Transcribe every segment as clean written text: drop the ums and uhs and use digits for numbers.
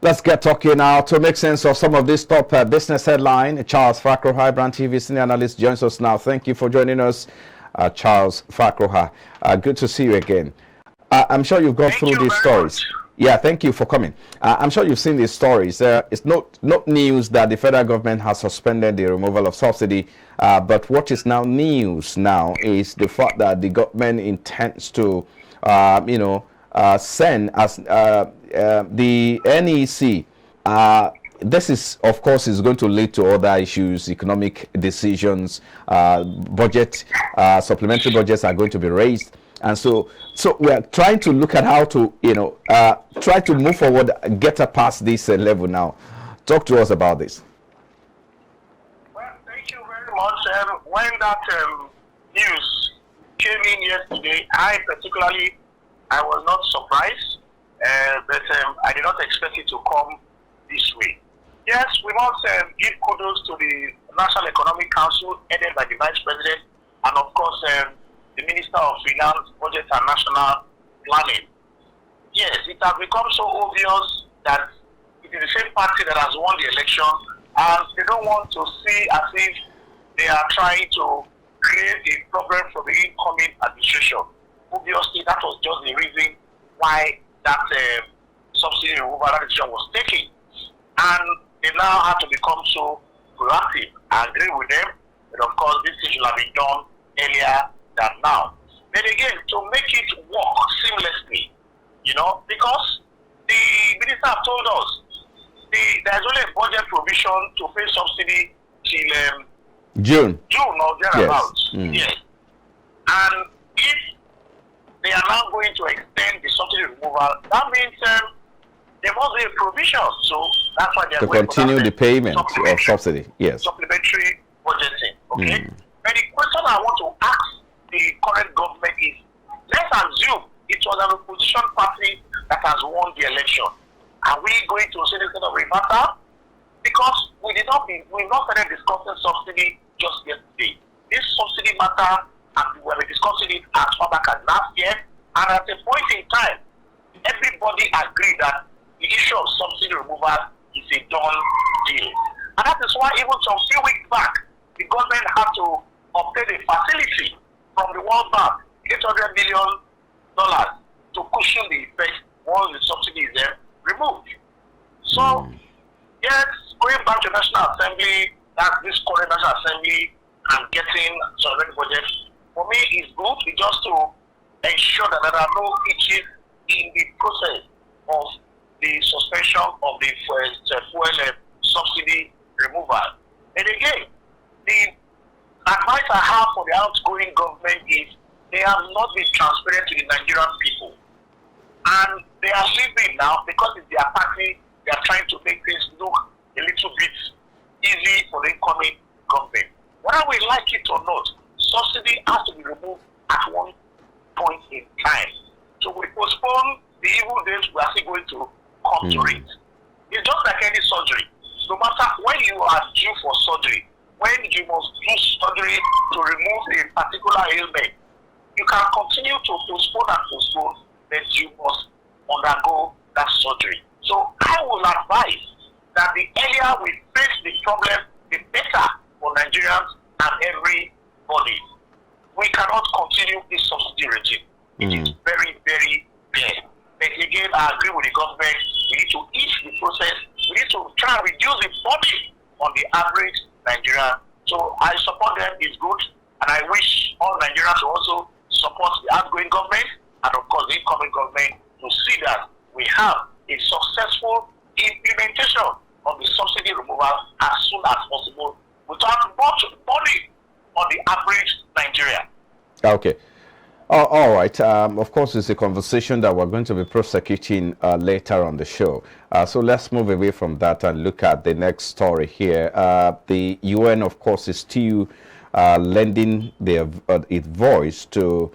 Let's get talking now to make sense of some of this top business headline. Charles Fakroha, iBrandTV senior analyst, joins us now. Thank you for joining us, Charles Fakroha. Good to see you again. I'm sure you've gone through these stories. Yeah, thank you for coming. I'm sure you've seen these stories. It's not news that the federal government has suspended the removal of subsidy, but what is now news now is the fact that the government intends to, send as the NEC. This is, of course, is going to lead to other issues, economic decisions, budget, supplementary budgets are going to be raised. And so we are trying to look at how to, try to move forward, get past this level now. Talk to us about this. Well, thank you very much. When that news came in yesterday, I was not surprised, but I did not expect it to come this way. Yes, we must give kudos to the National Economic Council, headed by the Vice President, and of course, the Minister of Finance, Budget and National Planning. Yes, it has become so obvious that it is the same party that has won the election, and they don't want to see as if they are trying to create a problem for the incoming administration. Obviously, that was just the reason why that subsidy removal decision was taken. And they now have to become so proactive. I agree with them, but of course, this should have been done earlier than now. But again, to make it work seamlessly, because the minister have told us there's only a budget provision to pay subsidy till June or thereabouts. Yes. Yes. And if they are now going to extend the subsidy removal, that means there must be a provision. So that's why they are to going continue the payment of subsidy. Yes. Supplementary budgeting. Okay. But the question I want to ask the current government is: let's assume it was an opposition party that has won the election. Are we going to see this kind of reversal? Because we've not started discussing subsidy just yesterday. This subsidy matter, and we were discussing it as far back as last year, and at a point in time, everybody agreed that the issue of subsidy removal is a done deal. And that is why even some few weeks back, the government had to obtain a facility from the World Bank, $800 million, to cushion the effect once the subsidy is removed. So, yes, going back to National Assembly, that's this current National Assembly, and getting supplementary budget, for me, is good. It's just to ensure that there are no hitches in the process of the suspension of the fuel subsidy removal. And again, the advice I have for the outgoing government is they have not been transparent to the Nigerian people. And they are living now because it's their party, they are trying to make things look a little bit easy for the incoming government. Whether we like it or not, subsidy has to be removed at one point in time. So we postpone the evil days, we are still going to come to it. It's just like any surgery. No matter when you are due for surgery, when you must do surgery to remove a particular ailment, you can continue to postpone and postpone, but you must undergo that surgery. So I will advise that the earlier we face the problem, the better for Nigerians and everybody. We cannot continue this subsidy regime. It is very, very clear. But again, I agree with the government. We need to ease the process. We need to try and reduce the burden on the average Nigerian. So I support them. It's good. And I wish all Nigerians to also support the outgoing government and, of course, the incoming government to see that we have a successful implementation of the subsidy removal as soon as possible without much burden on the average Nigeria. Okay. All right. Of course, it's a conversation that we're going to be prosecuting later on the show. So let's move away from that and look at the next story here. The UN, of course, is still lending its voice to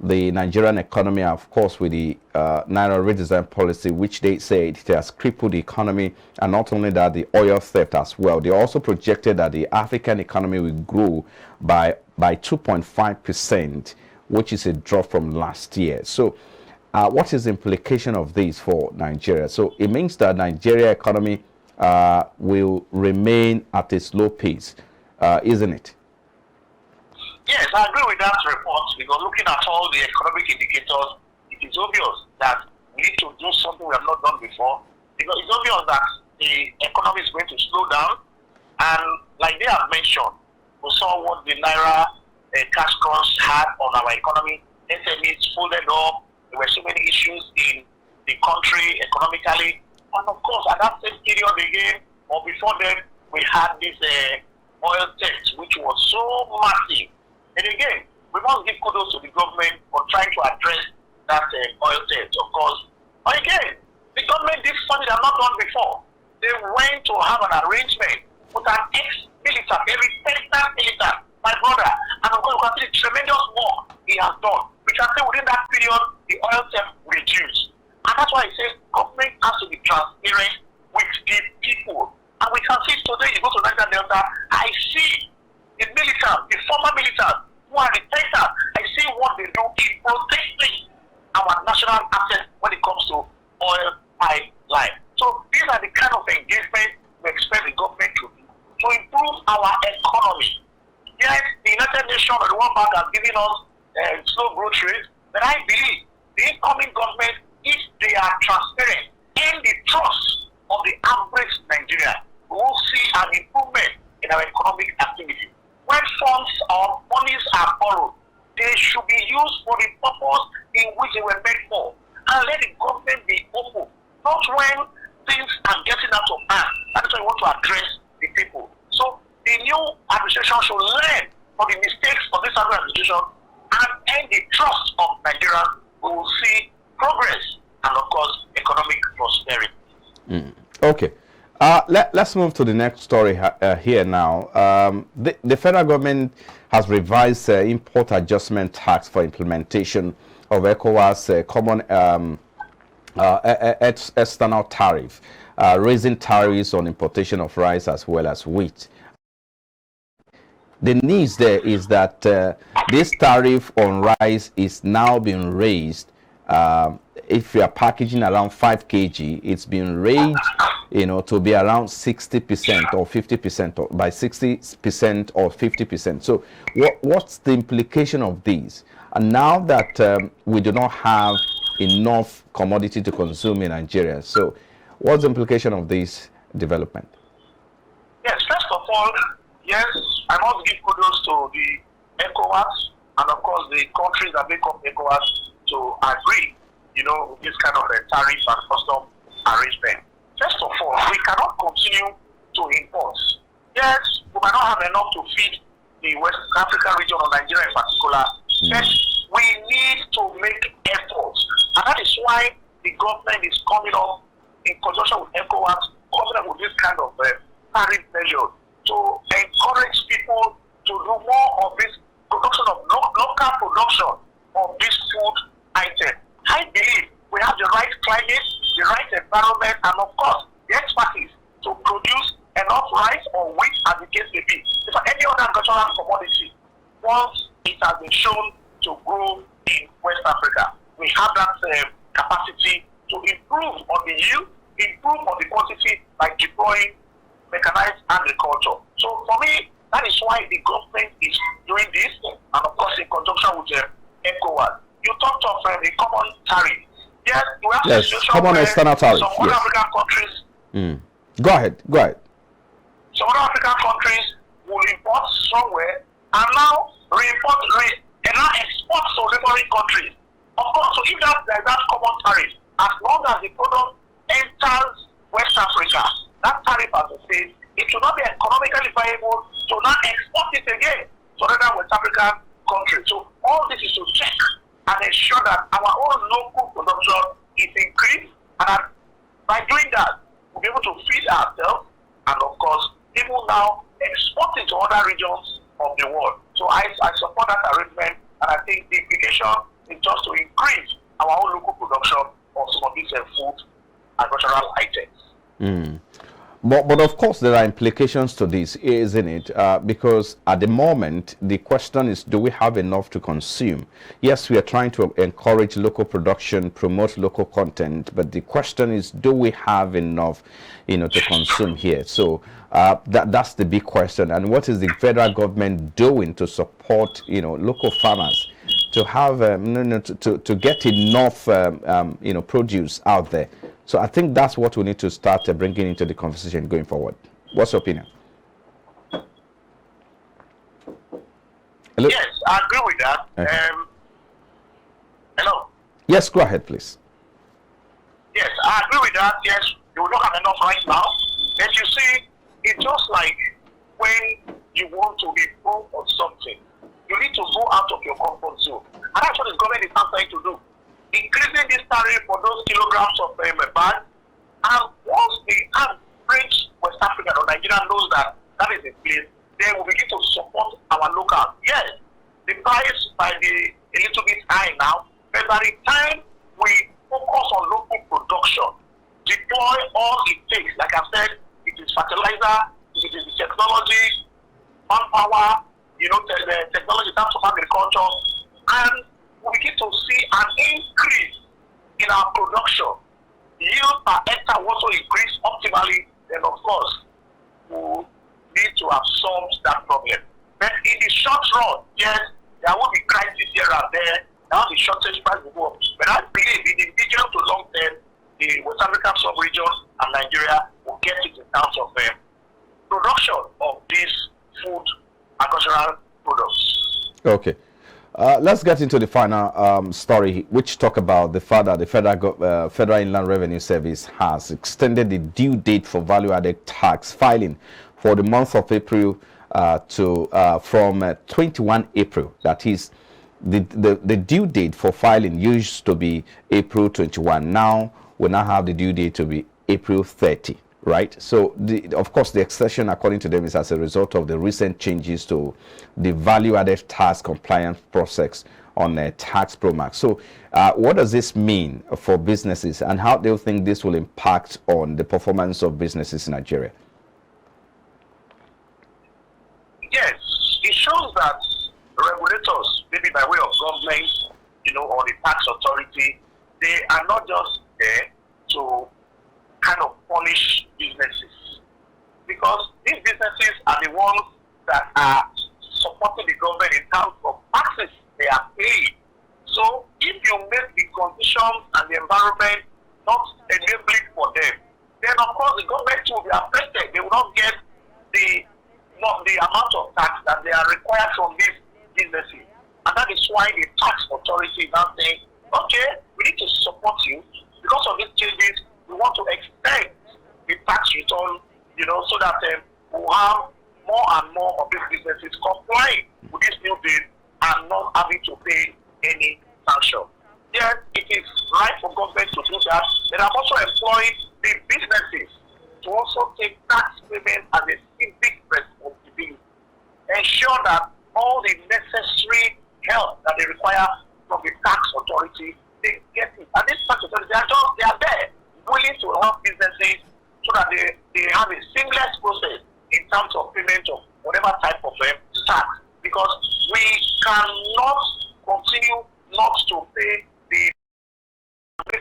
the Nigerian economy, of course, with the Naira redesign policy, which they said it has crippled the economy, and not only that, the oil theft as well. They also projected that the African economy will grow by 2.5%, which is a drop from last year. So what is the implication of this for Nigeria? So it means that Nigeria economy will remain at a slow pace, isn't it? Yes, I agree with that report, because looking at all the economic indicators, it is obvious that we need to do something we have not done before, because it's obvious that the economy is going to slow down. And like they have mentioned, we saw what the Naira cash crunch had on our economy. SMEs folded up. There were so many issues in the country economically. And of course, at that same period again, or before then, we had this oil tax, which was so massive. And again, we must give kudos to the government for trying to address that oil tax, of course. But again, the government did something they have not done before. They went to have an arrangement with an ex-militant, every Texas militant, my brother, and of course, you can see the tremendous work he has done. We can say within that period, the oil theft reduced. And that's why I say government has to be transparent with the people. And we can see today, you go to Niger Delta, I see the militant, the former militant, who are the Texas. I see what they do in protecting our national assets when it comes to oil pipeline. So these are the kind of engagement we expect the government to do to improve our economy. Yes, the United Nations and the World Bank has given us slow growth rate, but I believe the incoming government, if they are transparent and the trust of the average Nigerian, we will see an improvement in our economic activity. When funds or monies are borrowed, they should be used for the purpose in which they were made for. And let the government be open, not when things are getting out of hand. That's why we want to address the people. So the new administration should learn from the mistakes of this other administration and end the trust of Nigerians. We will see progress and, of course, economic prosperity. Okay. Let's move to the next story here now. The federal government has revised import adjustment tax for implementation of Ecowas common external tariff, raising tariffs on importation of rice as well as wheat. The news there is that this tariff on rice is now being raised. If you are packaging around 5 kg, it's been raised, to be around 60% or 50%, or by 60% or 50%. So what's the implication of these? And now that we do not have enough commodity to consume in Nigeria, so what's the implication of this development? Yes, first of all, yes, I must give kudos to the Ecowas and of course the countries that make up Ecowas to agree, with this kind of a tariff and custom arrangement. First of all, we cannot continue to import. Yes, we might not have enough to feed the West African region or Nigeria in particular. But we need to make efforts. And that is why the government is coming up in conjunction with Ecowas, coming up with this kind of tariff measure to encourage people to do more of this production of local production of this food item. I believe we have the right climate, the right environment, and of course, the expertise to produce enough rice or wheat as the case may be. For any other agricultural commodity, once it has been shown to grow in West Africa, we have that capacity to improve on the yield, improve on the quantity by deploying mechanized agriculture. So for me, that is why the government is doing this, and of course in conjunction with Ecowas. You talked of the common tariff. Yes, we have a situation common where external tariff. Some other African countries. Go ahead. Some other African countries will import somewhere and now and now export to neighboring countries. Of course, so if there's that common tariff, as long as the product enters West Africa, that tariff has been said, it should not be economically viable to now export it again to other West African countries. So all this is to check and ensure that our own local production is increased, and by doing that, we'll be able to feed ourselves, and of course, people now exporting to other regions of the world. So I support that arrangement, and I think the implication is just to increase our own local production of some of these food agricultural items. But of course, there are implications to this, isn't it? Because at the moment, the question is, do we have enough to consume? Yes, we are trying to encourage local production, promote local content, but the question is, do we have enough, to consume here? So that's the big question. And what is the federal government doing to support, local farmers to have, to get enough, produce out there? So I think that's what we need to start bringing into the conversation going forward. What's your opinion? Hello? Yes, I agree with that. Okay. Hello? Yes, go ahead, please. Yes, I agree with that. Yes, you will not have enough right now. But you see, it's just like when you want to improve on something, you need to go out of your comfort zone. And that's what the government is now trying to do. Increasing this tariff for those kilograms of bag, and once the average West African or Nigerian knows that that is in place, then we begin to support our local. Yes, the price might be a little bit high now, but by the time we focus on local production, deploy all it takes, like I said, it is fertilizer, it is the technology, manpower, the technology in terms of agriculture, and we begin to see an increase in our production. Yield per hectare also increase optimally, then of course, we need to have solved that problem. But in the short run, yes, there will be crisis here and there. Now the shortage price will go up. But I believe in the medium to long term, the West African sub-region and Nigeria will get it in terms of production of these food agricultural products. Okay. Let's get into the final story, which talk about the fact that the Federal Inland Revenue Service has extended the due date for value-added tax filing for the month of April from 21 April. That is, the due date for filing used to be April 21. Now we now have the due date to be April 30. Right. So, of course, the extension, according to them, is as a result of the recent changes to the value-added tax compliance process on Tax Pro Max. So, what does this mean for businesses, and how do you think this will impact on the performance of businesses in Nigeria? Yes, it shows that regulators, maybe by way of government, or the tax authority, they are not just there to kind of punish businesses, because these businesses are the ones that are supporting the government in terms of taxes they are paying. So if you make the conditions and the environment not enabling for them, then of course the government will be affected. They will not get the amount of tax that they are required from these businesses. And that is why the tax authority is now saying, okay, we need to support you because of these changes. We want to extend the tax return, so that we'll have more and more of these businesses complying with this new bill and not having to pay any sanction. Yes, it is right for government to do that, but I'm also employing the businesses to also take tax payment as a civic responsibility. Ensure that all the necessary help that they require from the tax authority, they get it. And this tax authority, they are there, willing to help businesses so that they have a seamless process in terms of payment of whatever type of tax. Because we cannot continue not to pay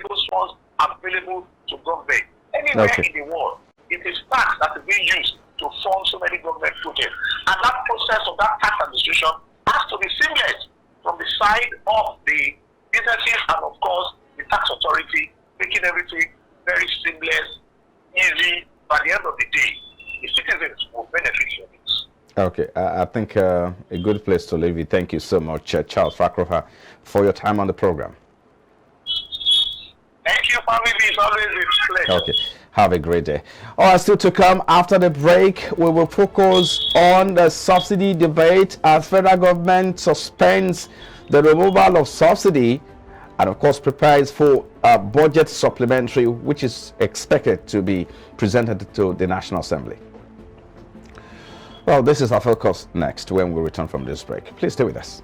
those funds available to government. Anywhere in the world, it is tax that is being used to fund so many government projects. And that process of that tax administration has to be seamless from the side of the businesses and, of course, the tax authority, making everything very seamless, easy. By the end of the day, the citizens will benefit from it. Okay, I think a good place to leave it. Thank you so much, Charles Fakroha, for your time on the program. Thank you, family. It's always a pleasure. Okay, have a great day. All right, still to come after the break, we will focus on the subsidy debate as federal government suspends the removal of subsidy and of course prepares for a budget supplementary which is expected to be presented to the National Assembly. Well, this is our focus next when we return from this break. Please stay with us.